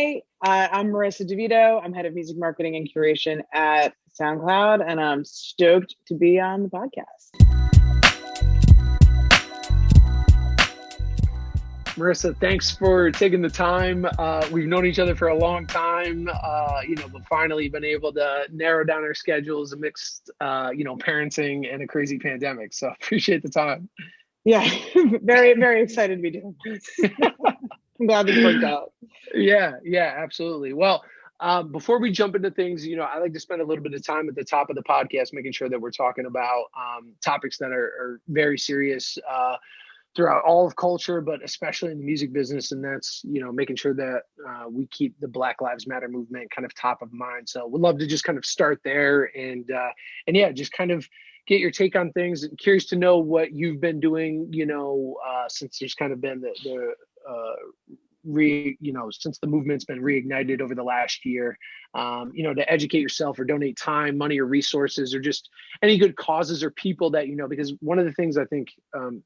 Hi, I'm Marissa DeVito. I'm head of music marketing and curation at Soundcloud, and I'm stoked to be on the podcast. Marissa, thanks for taking the time. We've known each other for a long time, but finally been able to narrow down our schedules amidst, parenting and a crazy pandemic. So appreciate the time. Yeah, very, very excited to be doing this. I'm glad this worked out. Yeah, absolutely. Well, before we jump into things, I like to spend a little bit of time at the top of the podcast, making sure that we're talking about topics that are very serious throughout all of culture, but especially in the music business. And that's, making sure that we keep the Black Lives Matter movement kind of top of mind. So we'd love to just kind of start there and yeah, just kind of get your take on things. Curious to know what you've been doing, since there's kind of been since the movement's been reignited over the last year, to educate yourself or donate time, money, or resources, or just any good causes or people that, because one of the things I think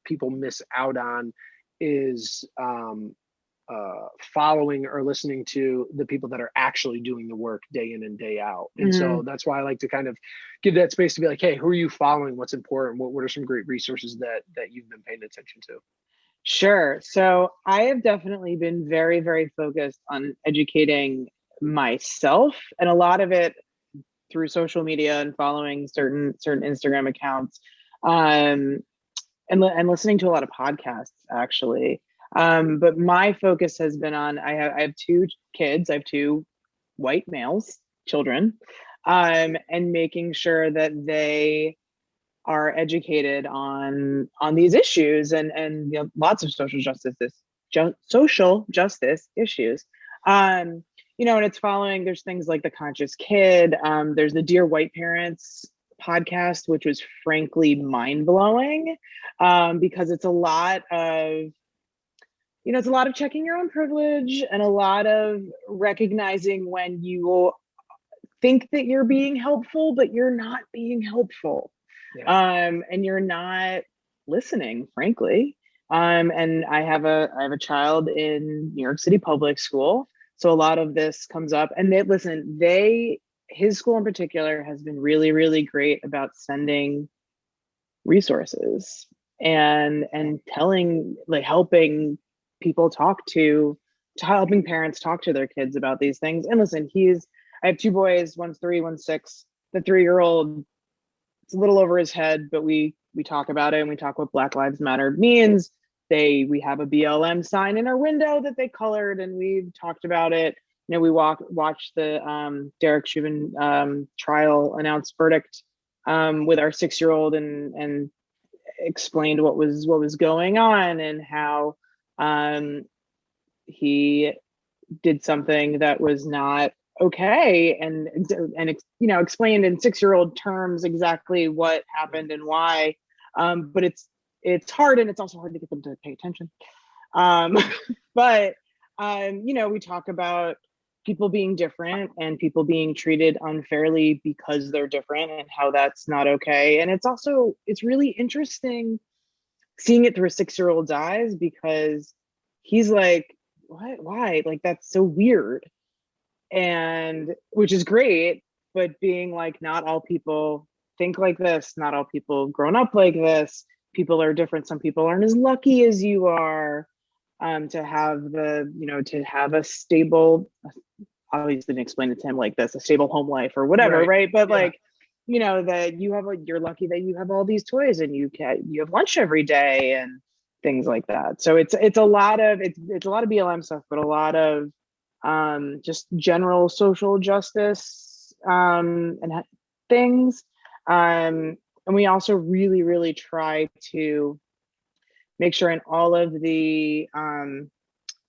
people miss out on is following or listening to the people that are actually doing the work day in and day out. And so that's why I like to kind of give that space to be like, hey, who are you following? What's important? What are some great resources that you've been paying attention to? Sure. So I have definitely been very, very focused on educating myself, and a lot of it through social media and following certain Instagram accounts, and listening to a lot of podcasts actually. But my focus has been on I have two kids. I have two white males, children, and making sure that they are educated on these issues and lots of social justice issues. And it's following, there's things like The Conscious Kid, there's the Dear White Parents podcast, which was frankly mind-blowing, because it's a lot of checking your own privilege and a lot of recognizing when you think that you're being helpful but you're not being helpful. Yeah. And you're not listening, frankly. And I have a child in New York City public school, so a lot of this comes up. And his school in particular has been really, really great about sending resources and telling, like, helping helping parents talk to their kids about these things. And listen, I have two boys, one's 3, one's 6. The 3-year-old, it's a little over his head, but we talk about it, and we talk what Black Lives Matter means. We have a BLM sign in our window that they colored, and we've talked about it. We watched the Derek Chauvin trial announced verdict with our 6-year-old and explained what was going on and how he did something that was not okay, and explained in 6-year-old terms exactly what happened and why. But it's hard, and it's also hard to get them to pay attention. But we talk about people being different and people being treated unfairly because they're different, and how that's not okay. And it's really interesting seeing it through a 6-year-old's eyes, because he's like, what, why, like, that's so weird. And which is great, but being like, not all people think like this, not all people grown up like this, people are different. Some people aren't as lucky as you are to have a stable, obviously didn't explain it to him like this, a stable home life or whatever, right? But yeah. That you're lucky that you have all these toys and you have lunch every day and things like that. So it's a lot of BLM stuff, but a lot of just general social justice and things. And we also really, really try to make sure in all of the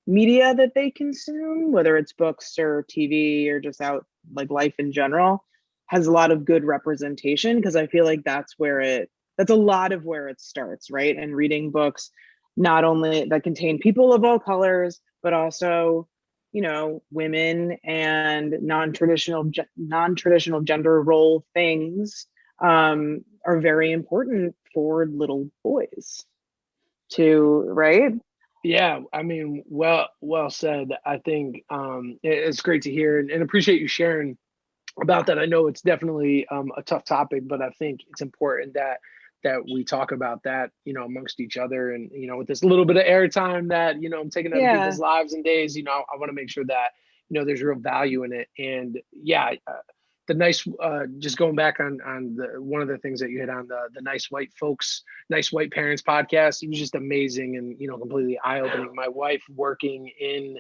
media that they consume, whether it's books or TV or just out, like, life in general, has a lot of good representation, because I feel like that's a lot of where it starts, right? And reading books not only that contain people of all colors, but also women and non-traditional gender role things are very important for little boys too, right? Yeah, I mean, well said. I think it's great to hear and appreciate you sharing about that. I know it's definitely a tough topic, but I think it's important that we talk about that, amongst each other, and with this little bit of airtime that I'm taking out of Yeah. people's lives and days. I want to make sure that there's real value in it, and yeah, the nice just going back on the one of the things that you hit on, the nice white parents podcast. It was just amazing and completely eye-opening. My wife working in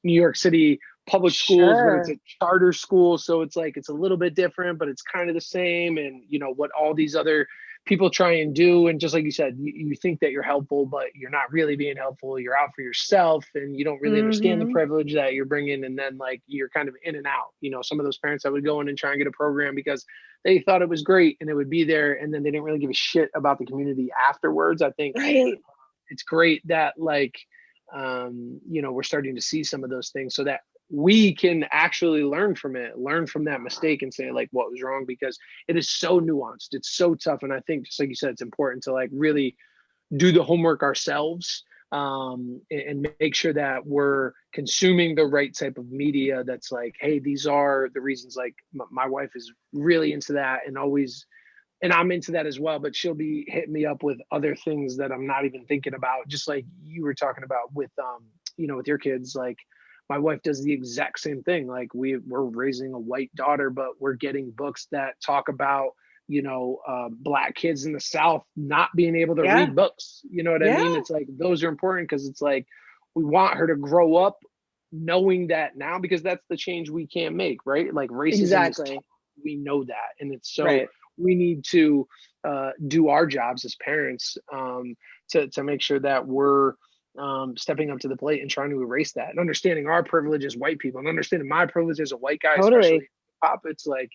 New York City public schools, but it's Sure. a charter school, so it's like it's a little bit different, but it's kind of the same. And what all these other people try and do, and just like you said, you think that you're helpful, but you're not really being helpful. You're out for yourself, and you don't really understand the Mm-hmm. privilege that you're bringing. And then like you're kind of in and out. Some of those parents that would go in and try and get a program because they thought it was great and it would be there, and then they didn't really give a shit about the community afterwards. I think Right. it's great that like we're starting to see some of those things so that we can actually learn from that mistake and say like what was wrong, because it is so nuanced, it's so tough. And I think, just like you said, it's important to like really do the homework ourselves, and make sure that we're consuming the right type of media that's like, hey, these are the reasons. Like my wife is really into that, and always, and I'm into that as well, but she'll be hitting me up with other things that I'm not even thinking about. Just like you were talking about with, with your kids, like my wife does the exact same thing. Like we're raising a white daughter, but we're getting books that talk about, Black kids in the South not being able to Yeah. read books. You know what I Yeah. mean? It's like, those are important because it's like, we want her to grow up knowing that now, because that's the change we can't make, right? Like racism is Exactly. taught, we know that. And it's so, Right. we need to do our jobs as parents, to make sure that we're stepping up to the plate and trying to erase that, and understanding our privilege as white people, and understanding my privilege as a white guy, especially Totally. pop. It's like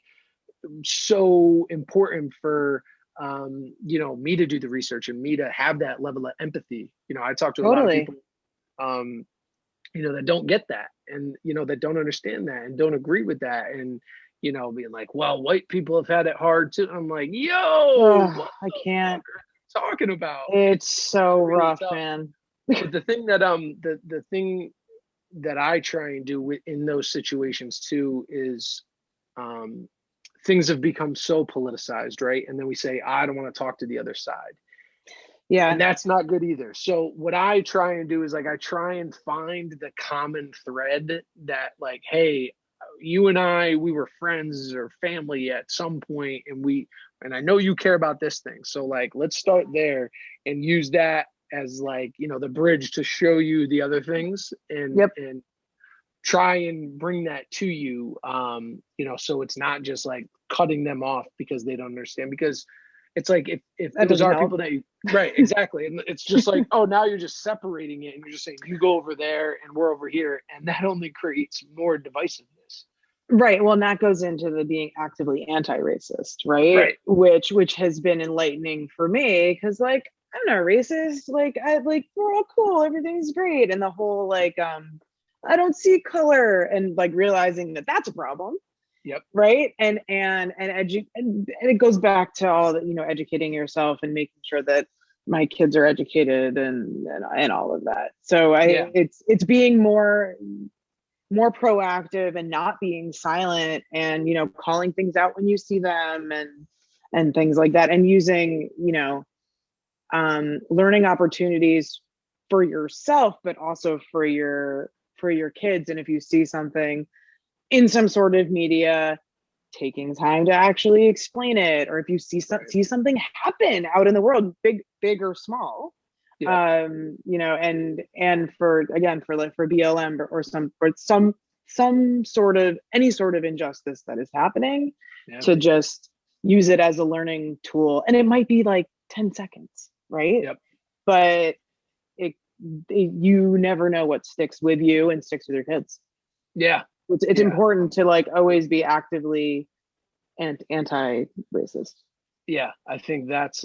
so important for me to do the research and me to have that level of empathy. I talk to a lot of Totally. people um, that don't get that, and that don't understand that and don't agree with that, and being like, well, white people have had it hard too. I'm like, yo, Oh, what I the can't. fuck are you talking about? It's It's so really rough, tough. man. But the thing that the thing that I try and do in those situations too is, um things have become so politicized, right? And then we say, I don't want to talk to the other side, and Yeah. that's not good either. So what I try and do is like I try and find the common thread that like, hey, you and I, we were friends or family at some point, and I know you care about this thing. So like let's start there and use that as like, the bridge to show you the other things, and Yep. try and bring that to you, so it's not just like cutting them off because they don't understand. Because it's like, if That those doesn't are help. people that you, right, exactly, and it's just like, oh, now you're just separating it, and you're just saying you go over there and we're over here, and that only creates more divisiveness. Right. Well, and that goes into the being actively anti-racist, right? Right. Which has been enlightening for me because like I'm not racist. Like I like we're all cool, everything's great. And the whole like I don't see color and like realizing that that's a problem, Yep. right? And it goes back to all that, educating yourself and making sure that my kids are educated and all of that. So Yeah. it's being more proactive and not being silent and calling things out when you see them and things like that, and using learning opportunities for yourself but also for your kids. And if you see something in some sort of media, taking time to actually explain it, or if you Right. see something happen out in the world, big or small, Yep. and for again for like for BLM or some sort of any sort of injustice that is happening, Yeah. to just use it as a learning tool. And it might be like 10 seconds, right? Yep. But it, you never know what sticks with you and sticks with your kids. Yeah. It's Yeah. important to like always be actively anti-racist. Yeah, I think that's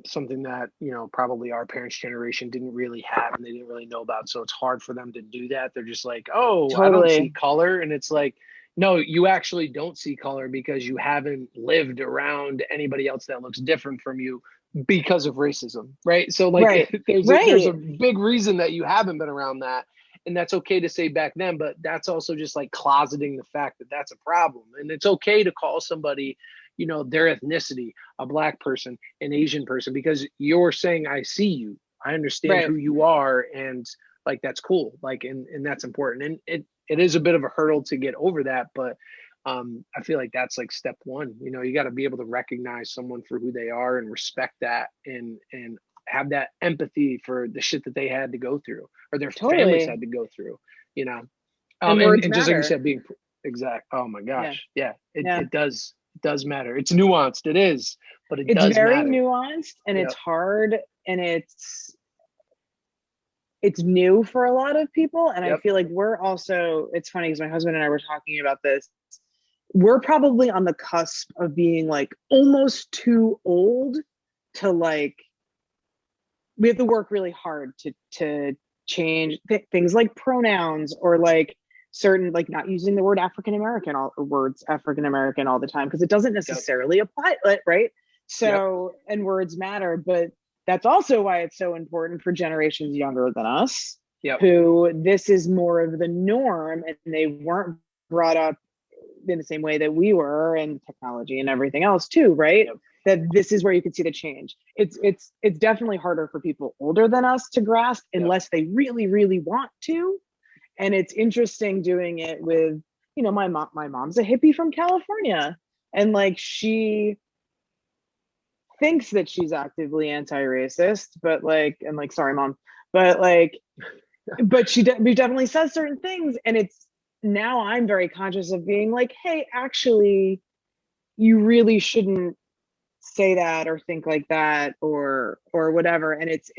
something that probably our parents' generation didn't really have, and they didn't really know about. So it's hard for them to do that. They're just like, "Oh, I don't see Totally. color," and it's like, no, you actually don't see color because you haven't lived around anybody else that looks different from you because of racism, right? So Right. there's a Right. big reason that you haven't been around that, and that's okay to say back then, but that's also just like closeting the fact that that's a problem. And it's okay to call somebody, their ethnicity, a Black person, an Asian person, because you're saying, I see you, I understand Right. who you are, and like that's cool, like, and that's important. And it is a bit of a hurdle to get over that, but I feel like that's like step one. You got to be able to recognize someone for who they are and respect that, and have that empathy for the shit that they had to go through or their families Totally. had to go through, you know. And words And just like you matter. said, being exact. Oh my Yeah. gosh, yeah, Yeah. it does matter. It's nuanced, it is, but it It's does very matter. nuanced and it's Yep. hard and it's new for a lot of people. And I Yep. feel like we're also, it's funny because my husband and I were talking about this. We're probably on the cusp of being like almost too old to like, we have to work really hard to change things like pronouns or like certain, like not using the word African American all words African American all the time because it doesn't Yep. necessarily apply, right? Yep. So, and words matter, but that's also why it's so important for generations younger than us, Yep. who this is more of the norm and they weren't brought up in the same way that we were, and technology and everything else too, right? Yep. That this is where you can see the change. It's definitely harder for people older than us to grasp Yep. unless they really, really want to. And it's interesting doing it with, my mom's a hippie from California, and like she thinks that she's actively anti-racist, but like, and like, sorry, mom, but like, but we definitely says certain things, and it's now I'm very conscious of being like, hey, actually, you really shouldn't say that or think like that or whatever. And it's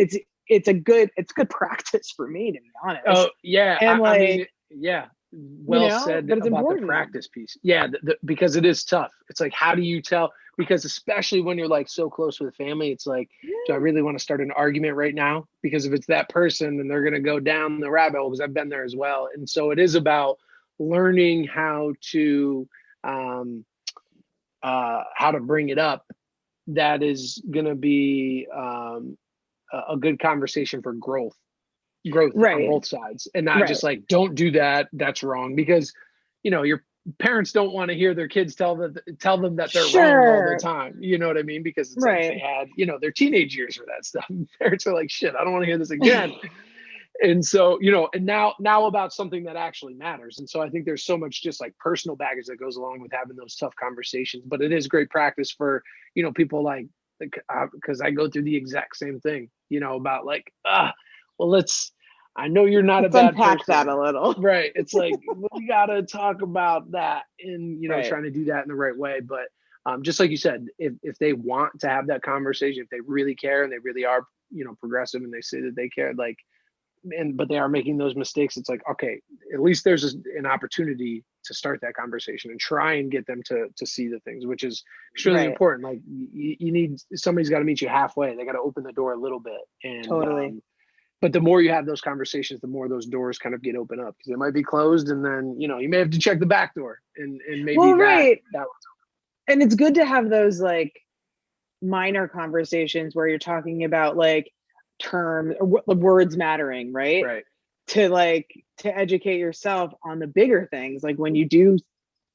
good practice for me, to be Oh honest. yeah, And I mean, like, yeah, well said but it's about the important. practice piece. Yeah, because it is tough. It's like, how do you tell? Because especially when you're like so close with family, it's like, do I Yeah. really want to start an argument right now? Because if it's that person, then they're going to go down the rabbit hole. Because I've been there as well. And so it is about learning um, how to bring it up. That is going to be a good conversation for growth on Right. both sides, and not Right. just like, don't do that, that's wrong. Because your parents don't want to hear their kids tell them that they're wrong all the Sure. time, you know what I mean? Because it's like they Right. had their teenage years for that stuff. Parents are like, shit, I don't want to hear this again. And so and now about something that actually matters. And so I think there's so much just like personal baggage that goes along with having those tough conversations, but it is great practice for people like because I go through the exact same thing, about like, well, I know you're not a Let's bad unpack that person, a little. right? It's like, we gotta talk about that, and Right. trying to do that in the right way. But just like you said, if they want to have that conversation, if they really care and they really are progressive, and they say that they care, like, but they are making those mistakes, it's like, okay, at least there's an opportunity to start that conversation and try and get them to see the things, which is extremely Right. important. Like, you need, somebody's got to meet you halfway. They got to open the door a little bit. And Totally. but the more you have those conversations, the more those doors kind of get open up, because they might be closed, and then you may have to check the back door, and maybe Well, right. that And it's good to have those like minor conversations where you're talking about like terms or words mattering, right? right. To educate yourself on the bigger things, like when you do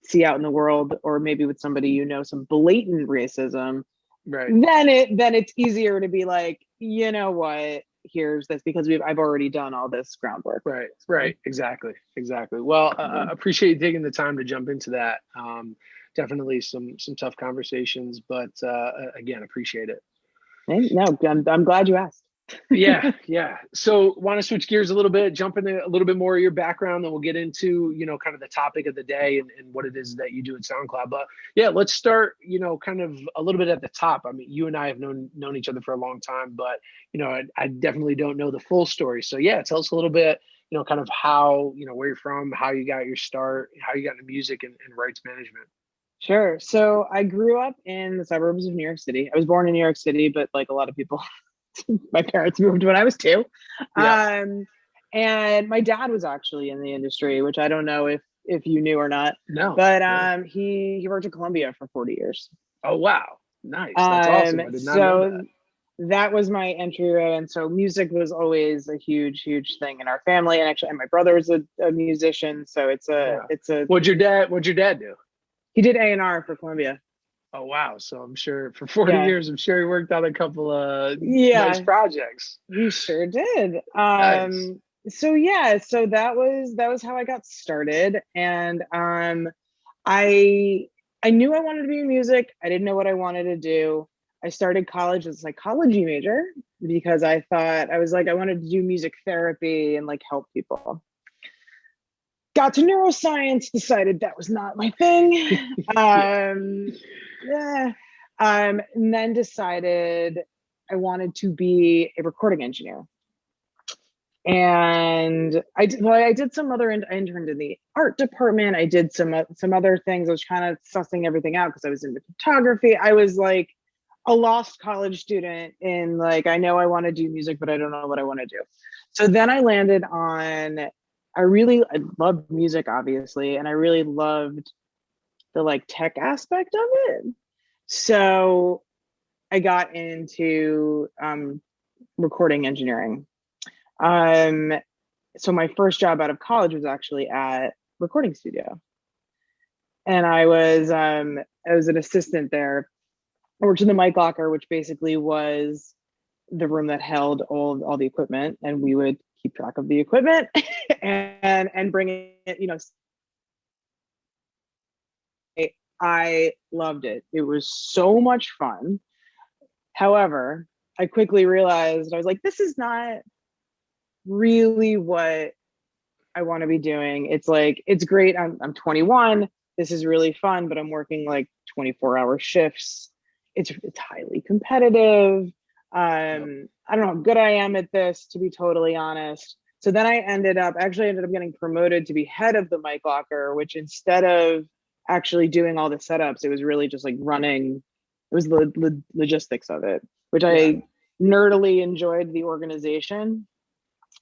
see out in the world, or maybe with somebody some blatant racism, Right. then it's easier to be like, you know what, here's this, because I've already done all this groundwork. Right. Exactly. Well, Yeah. appreciate you taking the time to jump into that. Definitely some tough conversations, but again, appreciate it. No, I'm glad you asked. Yeah. So, want to switch gears a little bit, jump into a little bit more of your background, then we'll get into kind of the topic of the day, and what it is that you do at SoundCloud. But yeah, let's start kind of a little bit at the top. I mean, you and I have known each other for a long time, but I definitely don't know the full story. So yeah, tell us a little bit, kind of how, where you're from, how you got your start, how you got into music and rights management. Sure. So I grew up in the suburbs of New York City. I was born in New York City, but like a lot of people, my parents moved when I was 2. Yeah. And my dad was actually in the industry, which I don't know if you knew or not. No. But No. he worked at Columbia for 40 years. Oh wow, nice. That's awesome. I did not know So that. that was my entryway. And so music was always a huge, huge thing in our family. And actually, and my brother was a musician. So What'd your dad do? he did A&R for Columbia. Oh wow. So I'm sure for 40 Yeah. years, I'm sure he worked on a couple of nice Yeah, projects. he sure did. Nice. So yeah, so that was how I got started. And I I knew I wanted to be in music. I didn't know what I wanted to do. I started college as a psychology major because I thought, I was like, I wanted to do music therapy and like help people. Got to neuroscience, decided that was not my thing. Yeah. Yeah. And then decided I wanted to be a recording engineer. And I did some other, I interned in the art department. I did some other things. I was kind of sussing everything out because I was into photography. I was like a lost college student in like, I know I want to do music, but I don't know what I want to do. So then I landed on, I loved music, obviously, and I really loved the like tech aspect of it. So I got into recording engineering. Um, so my first job out of college was actually at recording studio, and I was an assistant there. I worked in the mic locker, which basically was the room that held all the equipment, and we would keep track of the equipment and bring it. I loved it. It was so much fun. However, I quickly realized, I was like, this is not really what I want to be doing. It's like, it's great. I'm 21. This is really fun, but I'm working like 24-hour shifts. It's highly competitive. I don't know how good I am at this, to be totally honest. So then I ended up getting promoted to be head of the mic locker, which instead of actually doing all the setups, it was really just like running. It was the logistics of it, which Yeah. I nerdily enjoyed the organization.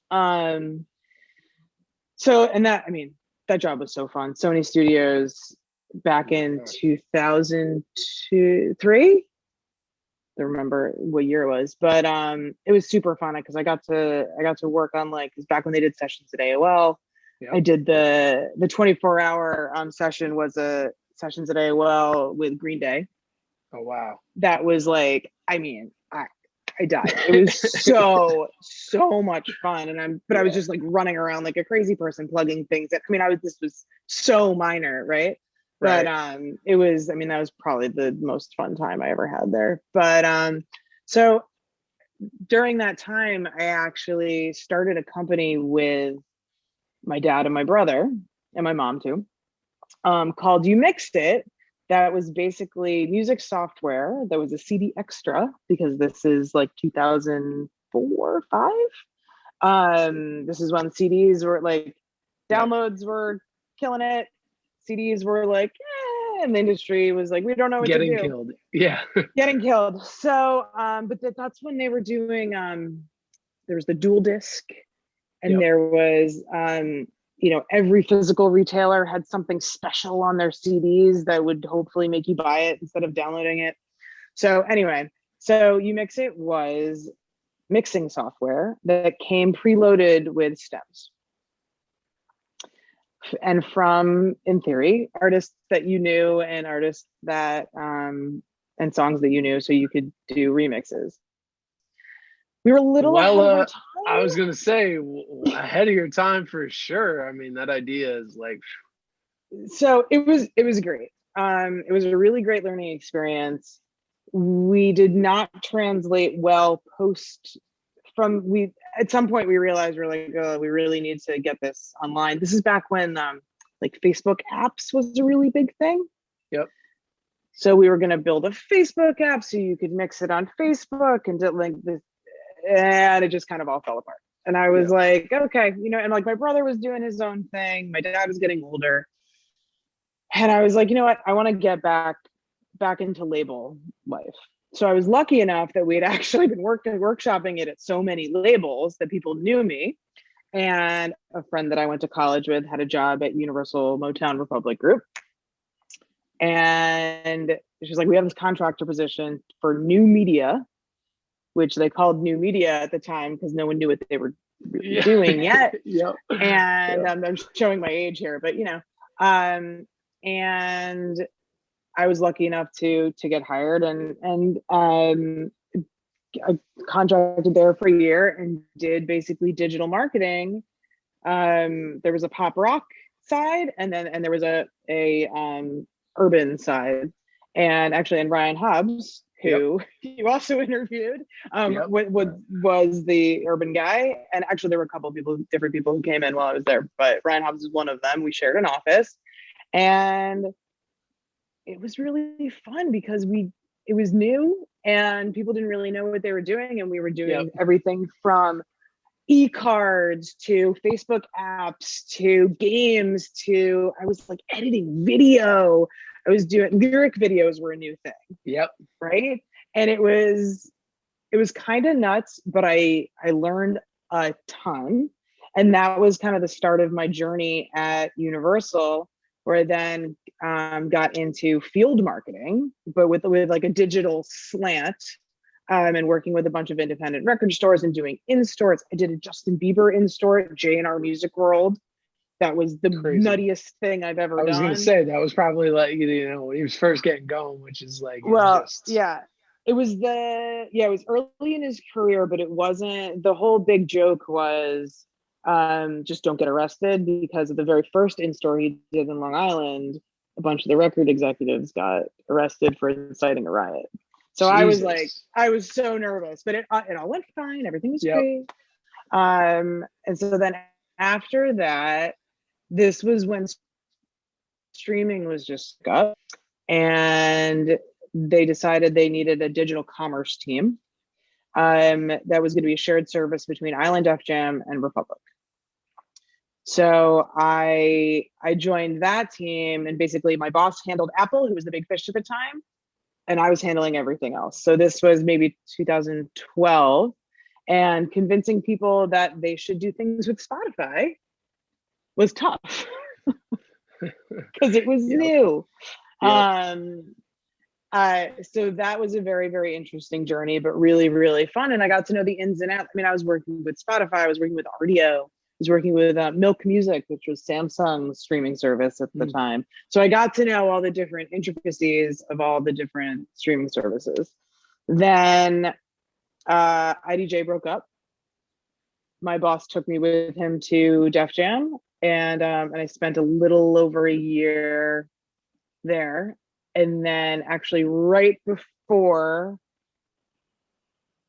So, and that, I mean, that job was so fun. Sony Studios back in 2003. I don't remember what year it was, but it was super fun because I got to work on like, because back when they did sessions at AOL, Yep. I did the 24-hour session was a sessions at AOL with Green Day. Oh wow. That was like, I mean, I died. It was so much fun. And I was just like running around like a crazy person plugging things in. I mean, this was so minor, right? But it was, I mean, that was probably the most fun time I ever had there. But so during that time, I actually started a company with my dad and my brother and my mom too, called You Mixed It. That was basically music software that was a CD extra, because this is like 2004, 5. This is when CDs were like, downloads were killing it. CDs were like, and the industry was like, we don't know what to do. Getting killed. Yeah. Getting killed. So, but that's when they were doing, there was the dual disc, and there was, every physical retailer had something special on their CDs that would hopefully make you buy it instead of downloading it. So anyway, so You Mix It was mixing software that came preloaded with stems. And from, in theory, artists that you knew and artists that, and songs that you knew, so you could do remixes. We were a little ahead of our time. I was going to say, ahead of your time for sure. I mean, that idea is like. So it was great. It was a really great learning experience. We did not translate well at some point we realized we're like, oh, we really need to get this online. This is back when like Facebook apps was a really big thing. Yep. So we were going to build a Facebook app so you could mix it on Facebook and like this, and it just kind of all fell apart. And I was like, okay, and like my brother was doing his own thing. My dad was getting older. And I was like, you know what? I want to get back into label life. So I was lucky enough that we had actually been workshopping it at so many labels that people knew me. And a friend that I went to college with had a job at Universal Motown Republic Group. And she's like, we have this contractor position for new media. which they called new media at the time because no one knew what they were doing yet. Yep. And I'm showing my age here, but and I was lucky enough to get hired and I contracted there for a year and did basically digital marketing. There was a pop rock side and there was a urban side. And actually, and Ryan Hobbs, who you also interviewed, was the urban guy. And actually, there were a couple of different people who came in while I was there, but Ryan Hobbs is one of them. We shared an office, and it was really fun because it was new and people didn't really know what they were doing, and we were doing everything from e-cards to Facebook apps to games to I was like editing video. I was doing lyric videos were a new thing. Yep. Right. And it was kind of nuts, but I learned a ton. And that was kind of the start of my journey at Universal, where I then got into field marketing, but with like a digital slant. And working with a bunch of independent record stores and doing in-stores. I did a Justin Bieber in-store at J&R Music World. That was the nuttiest thing I've ever done. I was going to say, that was probably like, when he was first getting going, which is like, it was it was early in his career, but it wasn't, the whole big joke was just don't get arrested, because of the very first in-store he did in Long Island, a bunch of the record executives got arrested for inciting a riot. So Jesus. I was so nervous, but it all went fine. Everything was great. And so then after that, this was when streaming was just up, and they decided they needed a digital commerce team. That was going to be a shared service between Island Def Jam and Republic. So I joined that team, and basically my boss handled Apple, who was the big fish at the time, and I was handling everything else. So this was maybe 2012, and convincing people that they should do things with Spotify was tough because it was new. So that was a very, very interesting journey, but really, really fun. And I got to know the ins and outs. I mean, I was working with Spotify, I was working with Rdio, I was working with Milk Music, which was Samsung's streaming service at the time. So I got to know all the different intricacies of all the different streaming services. Then IDJ broke up. My boss took me with him to Def Jam, and I spent a little over a year there. And then actually right before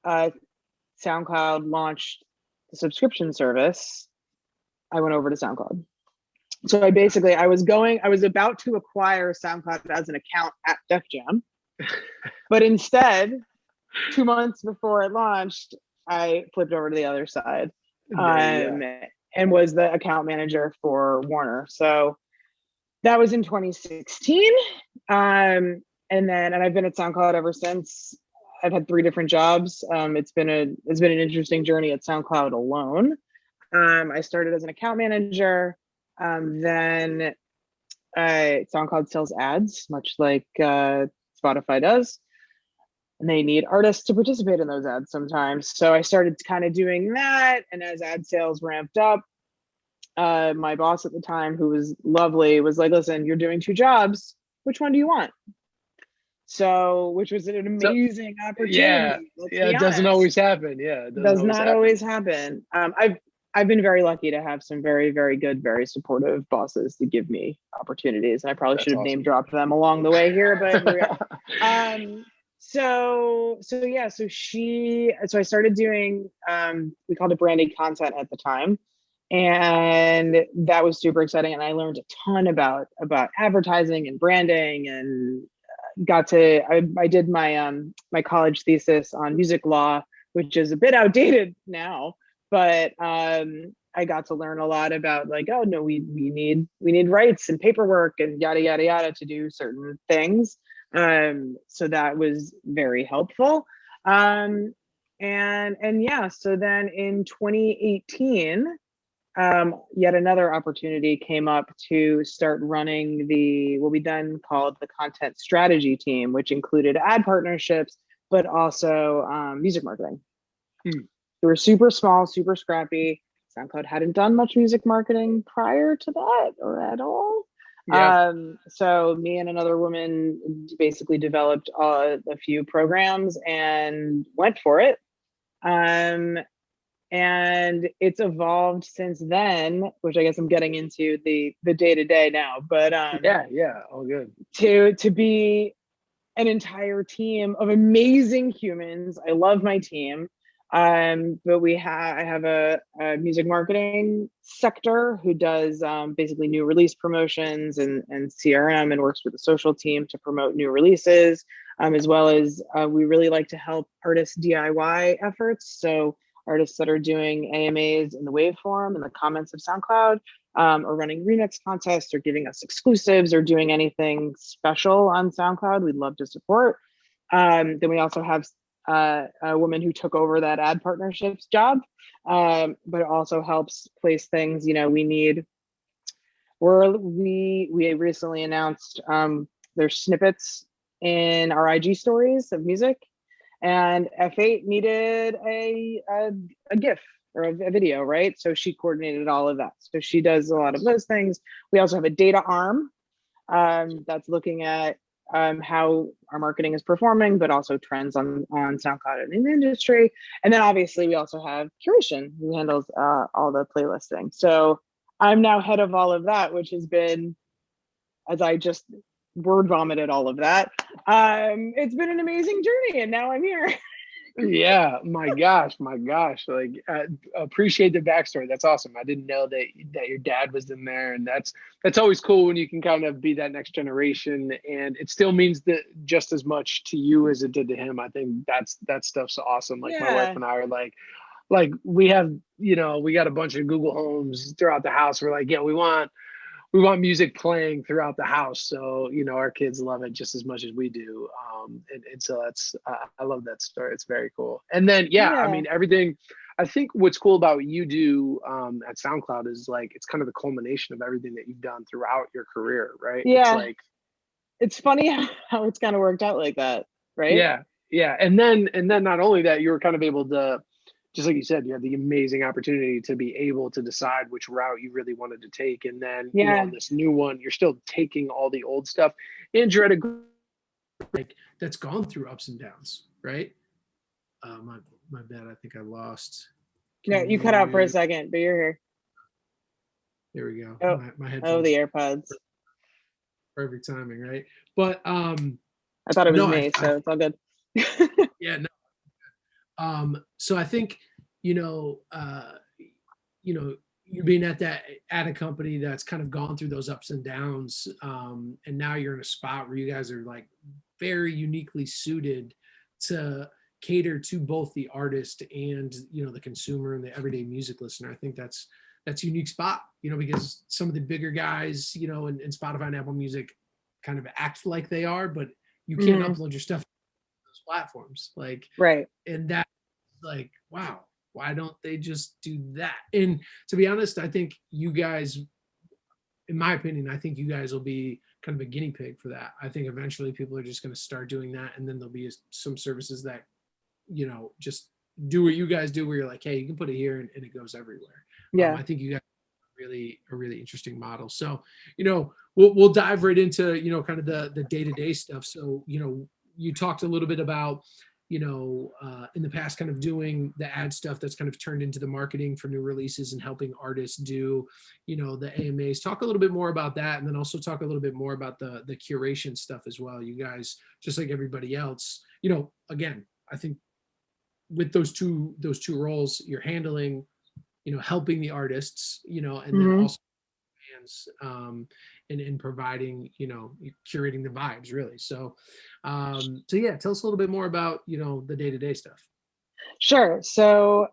SoundCloud launched the subscription service, I went over to SoundCloud. So I was about to acquire SoundCloud as an account at Def Jam, but instead, 2 months before it launched, I flipped over to the other side and was the account manager for Warner. So that was in 2016. And I've been at SoundCloud ever since. I've had 3 different jobs. It's been an interesting journey at SoundCloud alone. I started as an account manager. Then SoundCloud sells ads, much like Spotify does. And they need artists to participate in those ads sometimes. So I started kind of doing that. And as ad sales ramped up, my boss at the time, who was lovely, was like, listen, you're doing 2 jobs. Which one do you want? So, which was an amazing opportunity. It doesn't always happen. It does not always happen. I've been very lucky to have some very, very good, very supportive bosses to give me opportunities. And I probably should have name dropped them along the way here, but so I started doing we called it branded content at the time. And that was super exciting. And I learned a ton about advertising and branding, and I did my my college thesis on music law, which is a bit outdated now, but I got to learn a lot about like, oh no, we need rights and paperwork and yada yada yada to do certain things. So that was very helpful. So then in 2018, yet another opportunity came up to start running what we then called the content strategy team, which included ad partnerships, but also music marketing. Hmm. We were super small, super scrappy. SoundCloud hadn't done much music marketing prior to that or at all. Yeah. So me and another woman basically developed a few programs and went for it. And it's evolved since then, which I guess I'm getting into the day to day now. But Yeah. All good. to be an entire team of amazing humans. I love my team. But I have a music marketing sector who does basically new release promotions and CRM, and works with the social team to promote new releases, as well as we really like to help artists DIY efforts. So artists that are doing AMAs in the waveform in the comments of SoundCloud, or running remix contests, or giving us exclusives, or doing anything special on SoundCloud, we'd love to support. Then we also have a woman who took over that ad partnerships job, but also helps place things. We recently announced there's snippets in our IG stories of music, and F8 needed a GIF or a video, right? So she coordinated all of that. So she does a lot of those things. We also have a data arm that's looking at how our marketing is performing, but also trends on SoundCloud and in the industry. And then obviously we also have Curation, who handles all the playlisting. So I'm now head of all of that, which has been, as I just word vomited all of that, it's been an amazing journey, and now I'm here. Yeah, my gosh. Like, appreciate the backstory. That's awesome. I didn't know that your dad was in there, and that's always cool when you can kind of be that next generation, and it still means that just as much to you as it did to him. I think that stuff's awesome. Like my wife Yeah. and I are like we have, we got a bunch of Google Homes throughout the house. We're like, yeah, we want music playing throughout the house, so our kids love it just as much as we do. And so that's I love that story. It's very cool. And then I Yeah. mean, everything. I think what's cool about what you do at SoundCloud is like it's kind of the culmination of everything that you've done throughout your career, right? It's Yeah. like, It's funny how it's kind of worked out like that, right? yeah, and then not only that, you were kind of able to, just like you said, you had the amazing opportunity to be able to decide which route you really wanted to take. And then, Yeah. on this new one, you're still taking all the old stuff and you're at a like that's gone through ups and downs, right? My bad. I think I lost. No, Can you cut out for a you? second, but you're here. There we go. Oh, My oh, headphones. the AirPods. Perfect timing, right? But I thought it was no, me, so it's all good. yeah, no. So I think, you know, uh, you being at a company that's kind of gone through those ups and downs, and now you're in a spot where you guys are like very uniquely suited to cater to both the artist and the consumer and the everyday music listener. I think that's a unique spot, because some of the bigger guys, in Spotify and Apple Music kind of act like they are, but you can't Mhm. upload your stuff to those platforms. Like, Right. and that, like, wow, why don't they just do that? And to be honest, I think you guys, in my opinion, I think you guys will be kind of a guinea pig for that. I think eventually people are just going to start doing that, and then there'll be some services that just do what you guys do, where you're like, hey, you can put it here, and it goes everywhere. Yeah. I think you guys really a really interesting model. So we'll dive right into kind of the day-to-day stuff. So you talked a little bit about in the past kind of doing the ad stuff that's kind of turned into the marketing for new releases and helping artists do the AMAs. Talk a little bit more about that, and then also talk a little bit more about the curation stuff as well. You guys, just like everybody else, again, I think with those two roles, you're handling helping the artists, and then Mhm. also fans, and providing, curating the vibes really. So yeah, tell us a little bit more about, the day-to-day stuff. Sure. So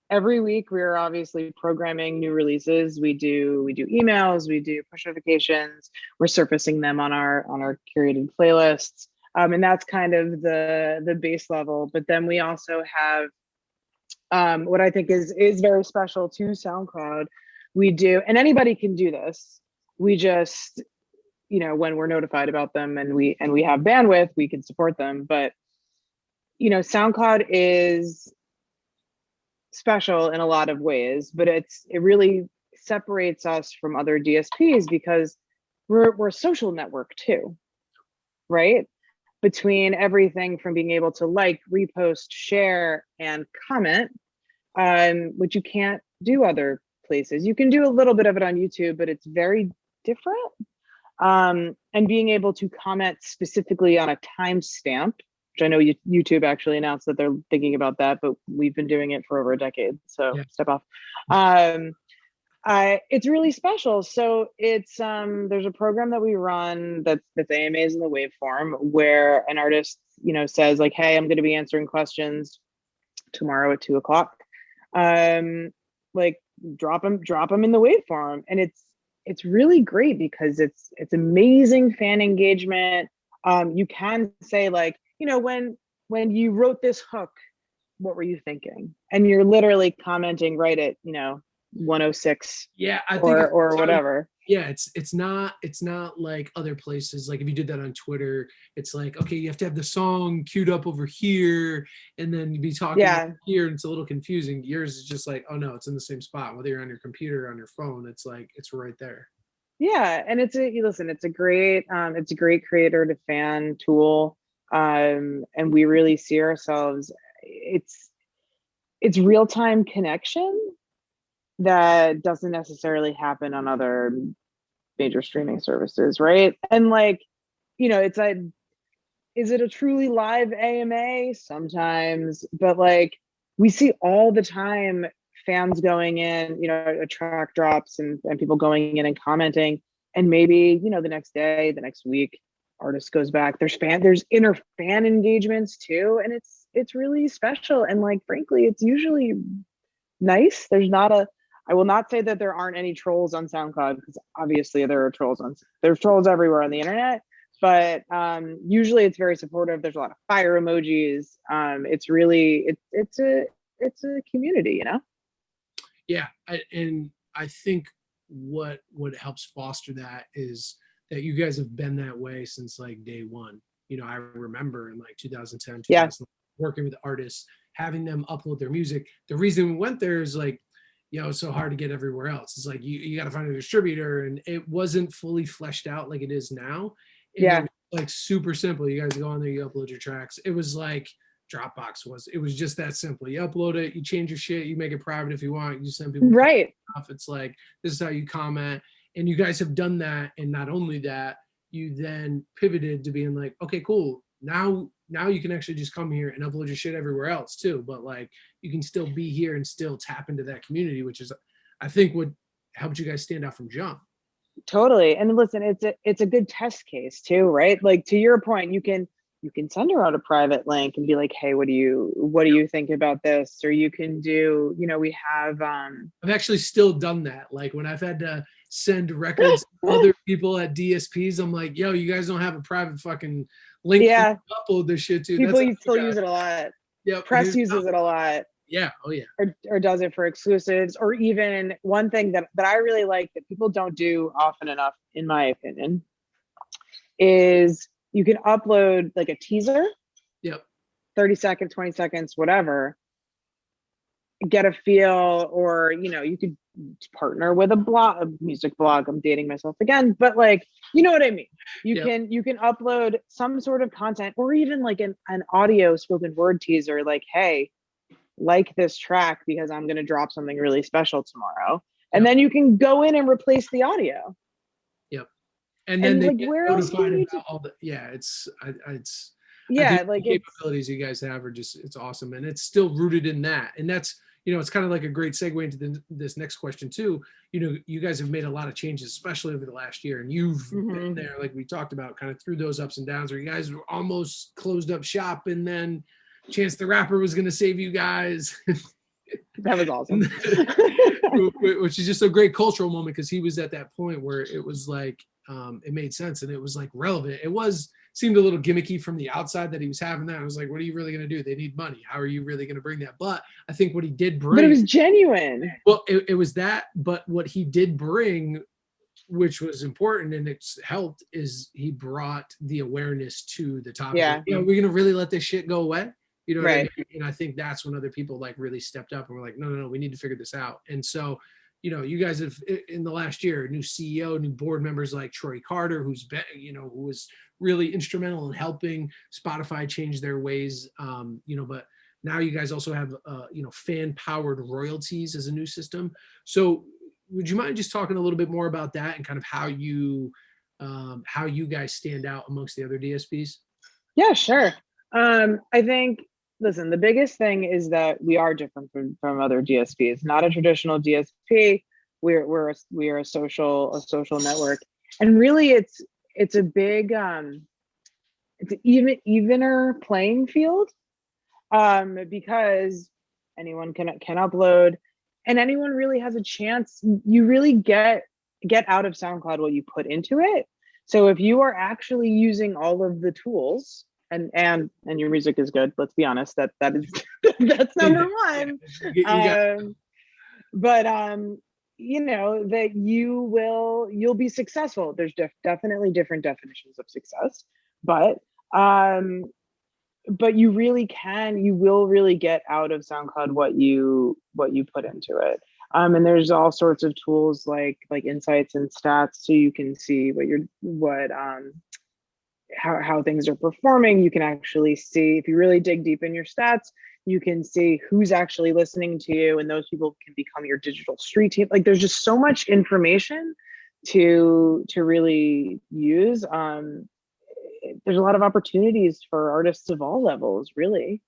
every week we're obviously programming new releases. We do emails, we do push notifications, we're surfacing them on our curated playlists. And that's kind of the base level. But then we also have what I think is very special to SoundCloud. We do, and anybody can do this. We just, when we're notified about them and we have bandwidth, we can support them. But SoundCloud is special in a lot of ways, but it really separates us from other DSPs because we're a social network too, right? Between everything from being able to like, repost, share, and comment, which you can't do other places. You can do a little bit of it on YouTube, but it's very different. And being able to comment specifically on a timestamp, which I know YouTube actually announced that they're thinking about that, but we've been doing it for over a decade. So yeah. Step off. It's really special. So it's there's a program that we run that's AMAs in the waveform, where an artist, says like, hey, I'm going to be answering questions tomorrow at 2:00. Like drop them in the waveform, and it's really great because it's amazing fan engagement. You can say like, when you wrote this hook, what were you thinking? And you're literally commenting right at 106. Yeah, I think or whatever. Yeah, it's not like other places. Like if you did that on Twitter, it's like, okay, you have to have the song queued up over here, and then you'd be talking here, and it's a little confusing. Yours is just like, oh no, it's in the same spot. Whether you're on your computer or on your phone, it's like it's right there. Yeah, and it's a great creator to fan tool, and we really see ourselves. It's real time connection that doesn't necessarily happen on other major streaming services, right? And like, it's is it a truly live AMA? Sometimes, but like we see all the time fans going in, a track drops and people going in and commenting, and maybe, the next day, the next week, artist goes back. There's inner fan engagements too, and it's really special. And like, frankly, it's usually nice. I will not say that there aren't any trolls on SoundCloud, because obviously there's trolls everywhere on the internet, but usually it's very supportive. There's a lot of fire emojis. It's really, it's a community, Yeah. And I think what helps foster that is that you guys have been that way since like day one. I remember in like 2010, working with artists, having them upload their music. The reason we went there is like, it's so hard to get everywhere else. It's like you got to find a distributor, and it wasn't fully fleshed out like it is now. It was like super simple. You guys go on there, you upload your tracks. It was like Dropbox was. It was just that simple. You upload it, you change your shit, you make it private if you want. You send people stuff. It's like, this is how you comment. And you guys have done that. And not only that, you then pivoted to being like, okay, cool. Now you can actually just come here and upload your shit everywhere else too. But like, you can still be here and still tap into that community, which is, I think, what helped you guys stand out from jump. Totally. And listen, it's a good test case too, right? Like, to your point, you can send her out a private link and be like, hey, what do you think about this? Or you can do, we have I've actually still done that. Like when I've had to send records to other people at DSPs, I'm like, yo, you guys don't have a private fucking link to upload this shit to. People still use it a lot. Yeah. Press uses it a lot. Yeah. Oh yeah. Or does it for exclusives, or even one thing that I really like that people don't do often enough, in my opinion, is you can upload like a teaser. Yep. 30 seconds, 20 seconds, whatever. Get a feel, or you could partner with a music blog. I'm dating myself again, but like, you know what I mean? You can upload some sort of content, or even like an audio spoken word teaser, like, hey, like this track because I'm going to drop something really special tomorrow. And then you can go in and replace the audio. Yep. And then they like, get where else notified about all the, the capabilities you guys have are just, it's awesome. And it's still rooted in that. And that's, it's kind of like a great segue into this next question too. You guys have made a lot of changes, especially over the last year, and you've been there, like we talked about, kind of through those ups and downs where you guys were almost closed up shop, and then Chance the Rapper was going to save you guys. That was awesome. Which is just a great cultural moment, because he was at that point where it was like, it made sense and it was like relevant. Seemed a little gimmicky from the outside that he was having that. I was like, what are you really going to do? They need money. How are you really going to bring that? But I think what he did bring. But it was genuine. Well, it was that. But what he did bring, which was important and it's helped, is he brought the awareness to the topic. Yeah. We're going to really let this shit go away. You know what I Right. mean? And I think that's when other people like really stepped up and were like, no, no, no, we need to figure this out. And so, you know, you guys have in the last year, new CEO, new board members like Troy Carter, who's been, you know, who was really instrumental in helping Spotify change their ways. You know, but now you guys also have, you know, fan powered royalties as a new system. So would you mind just talking a little bit more about that and kind of how you guys stand out amongst the other DSPs? Yeah, sure. I think, listen, the biggest thing is that we are different from other DSPs. Not a traditional DSP. We are a social network, and really, it's a big it's an evener playing field, because anyone can upload, and anyone really has a chance. You really get out of SoundCloud what you put into it. So if you are actually using all of the tools, and your music is good, let's be honest, that is that's number one. But you know that you'll be successful. There's definitely different definitions of success, but you will really get out of SoundCloud what you put into it. And there's all sorts of tools like insights and stats, so you can see how things are performing. You can actually see, if you really dig deep in your stats, you can see who's actually listening to you, and those people can become your digital street team. Like, there's just so much information to really use. There's a lot of opportunities for artists of all levels, really.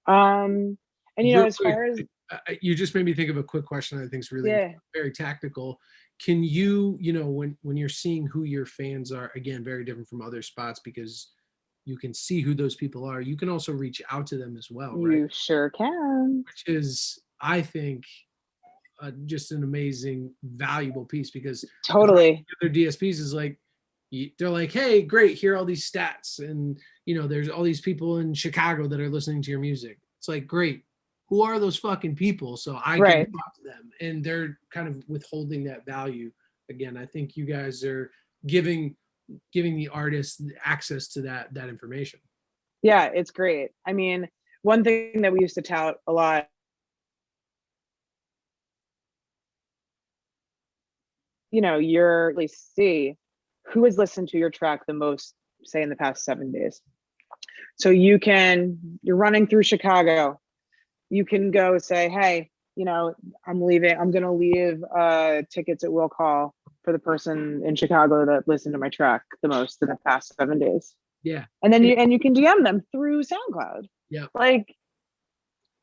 And you know, as far as you just made me think of a quick question I think is really very tactical. Can you, you know, when you're seeing who your fans are, again, very different from other spots because you can see who those people are, you can also reach out to them as well, right? You sure can. Which is, I think, just an amazing, valuable piece, because totally other DSPs is like, they're like, hey, great, here are all these stats, and you know, there's all these people in Chicago that are listening to your music. It's like, great, who are those fucking people so I can talk to them? And they're kind of withholding that value. Again, I think you guys are giving the artists access to that information. Yeah, it's great. I mean, one thing that we used to tout a lot, you know, you're at least see who has listened to your track the most, say in the past 7 days. So you're running through Chicago, you can go say, hey, you know, I'm going to leave tickets at will call for the person in Chicago that listened to my track the most in the past 7 days. Yeah. And then you can DM them through SoundCloud. Yeah. Like,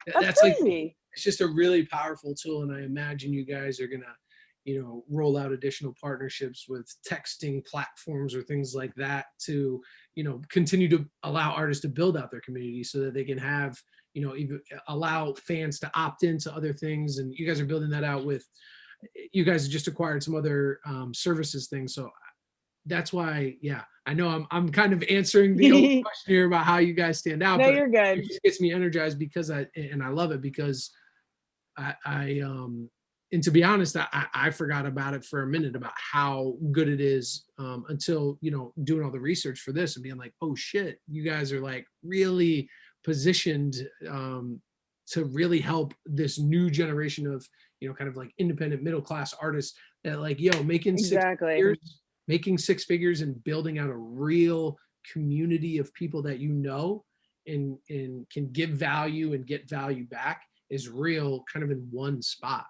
that's crazy. Like, it's just a really powerful tool. And I imagine you guys are going to, you know, roll out additional partnerships with texting platforms or things like that to, you know, continue to allow artists to build out their community so that they can have, you know, even allow fans to opt into other things. And you guys are building that out with, you guys just acquired some other services things. So that's why, yeah, I know I'm kind of answering the old question here about how you guys stand out. No, but you're good. It just gets me energized because I love it, because and to be honest, I forgot about it for a minute about how good it is until, you know, doing all the research for this and being like, oh shit, you guys are like really positioned to really help this new generation of, you know, kind of like independent middle class artists that like, yo, making six figures and building out a real community of people that you know and can give value and get value back is real, kind of in one spot.